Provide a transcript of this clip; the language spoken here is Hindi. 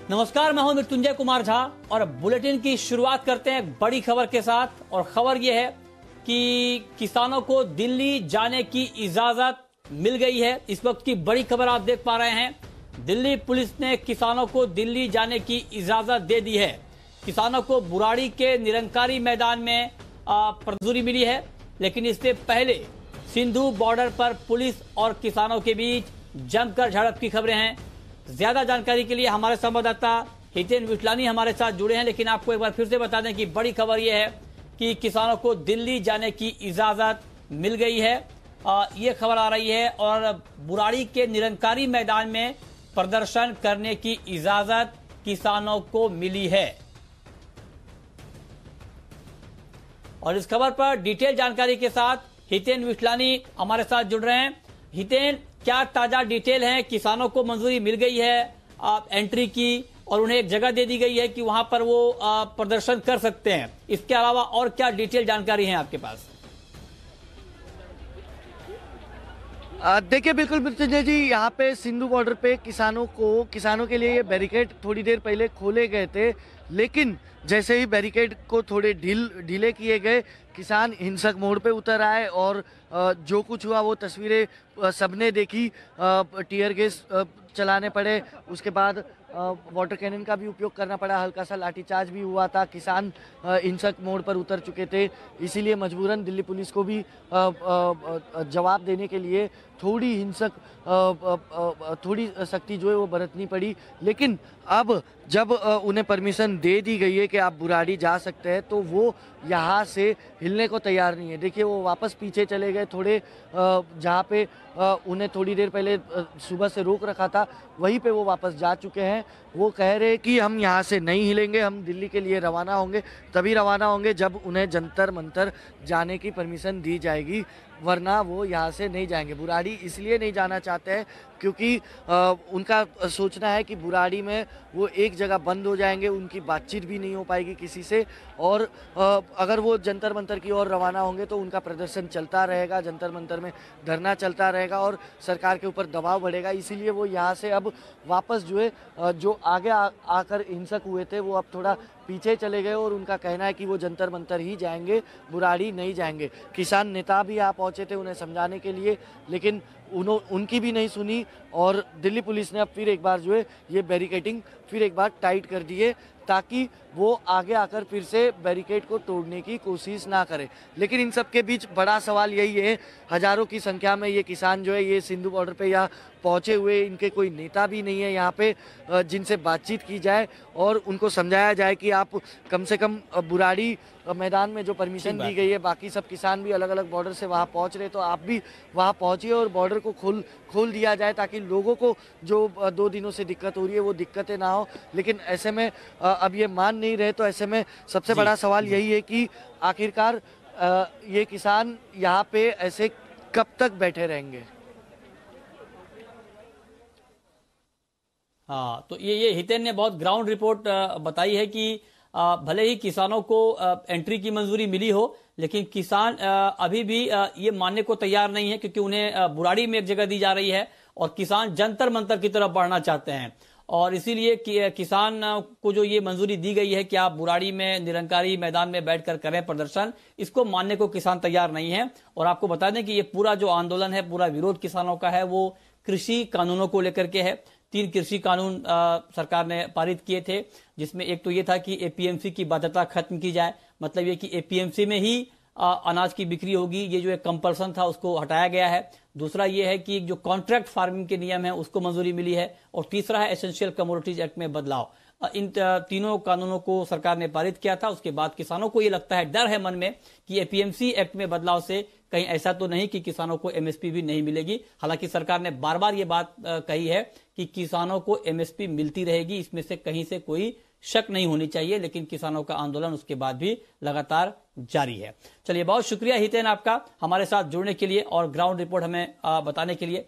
नमस्कार, मैं हूं मृत्युंजय कुमार झा और बुलेटिन की शुरुआत करते हैं बड़ी खबर के साथ। और खबर यह है कि किसानों को दिल्ली जाने की इजाजत मिल गई है। इस वक्त की बड़ी खबर आप देख पा रहे हैं, दिल्ली पुलिस ने किसानों को दिल्ली जाने की इजाजत दे दी है। किसानों को बुराड़ी के निरंकारी मैदान में मंजूरी मिली है, लेकिन इससे पहले सिंधु बॉर्डर पर पुलिस और किसानों के बीच जमकर झड़प की खबरें हैं। ज्यादा जानकारी के लिए हमारे संवाददाता हितेन विठलानी हमारे साथ जुड़े हैं, लेकिन आपको एक बार फिर से बता दें कि बड़ी खबर यह है कि किसानों को दिल्ली जाने की इजाजत मिल गई है। ये खबर आ रही है और बुराड़ी के निरंकारी मैदान में प्रदर्शन करने की इजाजत किसानों को मिली है। और इस खबर पर डिटेल जानकारी के साथ हितेन विठलानी हमारे साथ जुड़ रहे हैं। हितेन, क्या ताजा डिटेल है? किसानों को मंजूरी मिल गई है एंट्री की और उन्हें एक जगह दे दी गई है कि वहां पर वो प्रदर्शन कर सकते हैं। इसके अलावा और क्या डिटेल जानकारी है आपके पास? देखिए, बिल्कुल मृत्युंजय जी, यहाँ पे सिंधु बॉर्डर पे किसानों के लिए ये बैरिकेड थोड़ी देर पहले खोले गए थे, लेकिन जैसे ही बैरिकेड को थोड़े ढीले किए गए, किसान हिंसक मोड़ पे उतर आए और जो कुछ हुआ वो तस्वीरें सबने देखी। टीयर गैस चलाने पड़े, उसके बाद वाटर कैनन का भी उपयोग करना पड़ा, हल्का सा लाठीचार्ज भी हुआ था। किसान हिंसक मोड़ पर उतर चुके थे, इसीलिए मजबूरन दिल्ली पुलिस को भी जवाब देने के लिए थोड़ी सख्ती जो है वो बरतनी पड़ी। लेकिन अब जब उन्हें परमिशन दे दी गई है कि आप बुराड़ी जा सकते हैं, तो वो यहाँ से हिलने को तैयार नहीं है। देखिए, वो वापस पीछे चले गए थोड़े, जहाँ पे उन्हें थोड़ी देर पहले सुबह से रोक रखा था, वहीं पे वो वापस जा चुके हैं। वो कह रहे हैं कि हम यहाँ से नहीं हिलेंगे, हम दिल्ली के लिए रवाना होंगे, तभी रवाना होंगे जब उन्हें जंतर मंतर जाने की परमिशन दी जाएगी, वरना वो यहाँ से नहीं जाएंगे। बुराड़ी इसलिए नहीं जाना चाहते हैं क्योंकि उनका सोचना है कि बुराड़ी में वो एक जगह बंद हो जाएंगे, उनकी बातचीत भी नहीं हो पाएगी किसी से, और अगर वो जंतर मंतर की ओर रवाना होंगे तो उनका प्रदर्शन चलता रहेगा, जंतर मंतर में धरना चलता रहेगा और सरकार के ऊपर दबाव बढ़ेगा। इसीलिए वो यहाँ से अब वापस जो है जो आगे आकर हिंसक हुए थे वो अब थोड़ा पीछे चले गए और उनका कहना है कि वो जंतर मंतर ही जाएंगे, बुराड़ी नहीं जाएंगे। किसान नेता भी यहाँ पहुँचे थे उन्हें समझाने के लिए, लेकिन उनकी भी नहीं सुनी और दिल्ली पुलिस ने अब फिर एक बार जो है ये बैरिकेडिंग फिर एक बार टाइट कर दी है, ताकि वो आगे आकर फिर से बैरिकेड को तोड़ने की कोशिश ना करें। लेकिन इन सब के बीच बड़ा सवाल यही है, हजारों की संख्या में ये किसान जो है ये सिंधु बॉर्डर पे यहाँ पहुँचे हुए, इनके कोई नेता भी नहीं है यहाँ पे जिनसे बातचीत की जाए और उनको समझाया जाए कि आप कम से कम बुराड़ी मैदान में जो परमिशन दी गई है, बाकी सब किसान भी अलग अलग बॉर्डर से वहाँ पहुँच रहे, तो आप भी वहाँ पहुँचिए और बॉर्डर को खोल दिया जाए, ताकि लोगों को जो 2 दिनों से दिक्कत हो रही है वो दिक्कतें ना हो। लेकिन ऐसे में अब ये मान नहीं रहे, तो ऐसे में सबसे बड़ा सवाल यही है कि आखिरकार ये किसान यहाँ पे ऐसे कब तक बैठे रहेंगे। हाँ, तो ये हितेन ने बहुत ग्राउंड रिपोर्ट बताई है कि भले ही किसानों को एंट्री की मंजूरी मिली हो, लेकिन किसान अभी भी ये मानने को तैयार नहीं है, क्योंकि उन्हें बुराड़ी में एक जगह दी जा रही है और किसान जंतर मंतर की तरफ बढ़ना चाहते हैं। और इसीलिए किसान को जो ये मंजूरी दी गई है कि आप बुराड़ी में निरंकारी मैदान में बैठकर करें प्रदर्शन, इसको मानने को किसान तैयार नहीं है। और आपको बता दें कि ये पूरा जो आंदोलन है, पूरा विरोध किसानों का है, वो कृषि कानूनों को लेकर के है। 3 कृषि कानून सरकार ने पारित किए थे, जिसमें एक तो ये था कि एपीएमसी की बाध्यता खत्म की जाए, मतलब ये कि एपीएमसी में ही अनाज की बिक्री होगी, ये जो एक कंपल्सन था उसको हटाया गया है। दूसरा ये है कि जो कॉन्ट्रैक्ट फार्मिंग के नियम है उसको मंजूरी मिली है, और तीसरा है एसेंशियल कमोडिटीज एक्ट में बदलाव। इन तीनों कानूनों को सरकार ने पारित किया था। उसके बाद किसानों को ये लगता है, डर है मन में कि एपीएमसी एक्ट में बदलाव से कहीं ऐसा तो नहीं कि किसानों को एमएसपी भी नहीं मिलेगी। हालांकि सरकार ने बार बार ये बात कही है कि किसानों को एमएसपी मिलती रहेगी, इसमें से कहीं से कोई शक नहीं होनी चाहिए। लेकिन किसानों का आंदोलन उसके बाद भी लगातार जारी है। चलिए, बहुत शुक्रिया हितेन आपका हमारे साथ जुड़ने के लिए और ग्राउंड रिपोर्ट हमें बताने के लिए।